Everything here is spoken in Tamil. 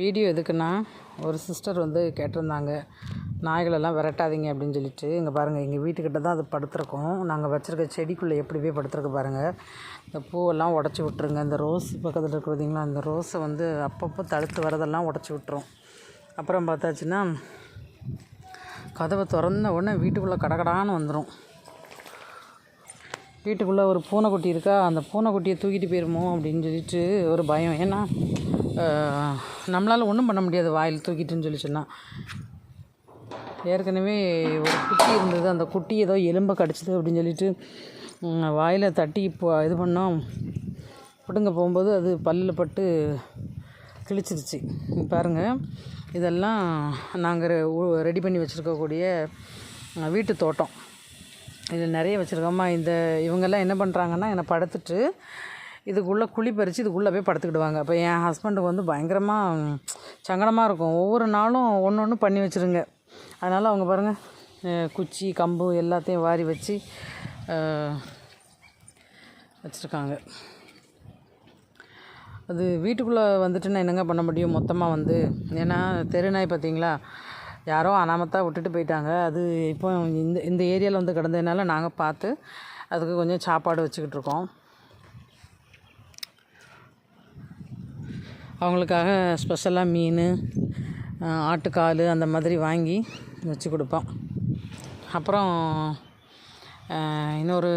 வீடியோ எதுக்குன்னா, ஒரு சிஸ்டர் வந்து கேட்டிருந்தாங்க, நாய்களெல்லாம் விரட்டாதீங்க அப்படின்னு சொல்லிட்டு. இங்கே பாருங்கள், எங்கள் வீட்டுக்கிட்ட தான் அது படுத்துருக்கோம். நாங்கள் வச்சுருக்க செடிக்குள்ளே எப்படி போய் படுத்துருக்கு பாருங்கள். இந்த பூவெல்லாம் உடச்சி விட்ருங்க. இந்த ரோஸ் பக்கத்தில் இருக்கிற பார்த்திங்களா, அந்த ரோஸை வந்து அப்பப்போ தடுத்து வரதெல்லாம் உடச்சி விட்டுரும். அப்புறம் பார்த்தாச்சுன்னா, கதவை திறந்த உடனே வீட்டுக்குள்ளே கடகடான்னு வந்துடும். வீட்டுக்குள்ளே ஒரு பூனைக்குட்டி இருக்கா, அந்த பூனைக்குட்டியை தூக்கிட்டு போயிருமோ அப்படின்னு சொல்லிட்டு ஒரு பயம். ஏன்னா நம்மளால் ஒன்றும் பண்ண முடியாது வாயில் தூக்கிட்டுன்னு சொல்லி சொன்னால். ஏற்கனவே ஒரு குட்டி இருந்தது, அந்த குட்டி ஏதோ எலும்பை கடிச்சிது அப்படின்னு சொல்லிட்டு வாயில் தட்டி இப்போ இது பண்ணோம். பிடுங்க போகும்போது அது பல்லில் பட்டு கிழிச்சிருச்சு. பாருங்கள், இதெல்லாம் நாங்கள் ரெடி பண்ணி வச்சுருக்கக்கூடிய வீட்டு தோட்டம். இதில் நிறைய வச்சுருக்கோம்மா. இவங்கெல்லாம் என்ன பண்ணுறாங்கன்னா, என்னை படுத்துட்டு இதுக்குள்ளே குழி பறித்து இதுக்குள்ளே போய் படுத்துக்கிடுவாங்க. அப்போ என் ஹஸ்பண்டுக்கு வந்து பயங்கரமாக சங்கடமாக இருக்கும். ஒவ்வொரு நாளும் ஒன்று ஒன்று பண்ணி வச்சுருங்க. அதனால் அவங்க பாருங்கள், குச்சி கம்பு எல்லாத்தையும் வாரி வச்சு வச்சுருக்காங்க. அது வீட்டுக்குள்ளே வந்துட்டுன்னா என்னங்க பண்ண முடியும் மொத்தமாக வந்து. ஏன்னா தெருநாய் பார்த்திங்களா, யாரோ அனாமத்தாக விட்டுட்டு போயிட்டாங்க. அது இப்போ இந்த ஏரியாவில் வந்து கிடந்ததுனால நாங்கள் பார்த்து அதுக்கு கொஞ்சம் சாப்பாடு வச்சுக்கிட்டு இருக்கோம். அவங்களுக்காக ஸ்பெஷலாக மீன், ஆட்டுக்கால் அந்த மாதிரி வாங்கி வச்சு கொடுப்போம். அப்புறம் இன்னொரு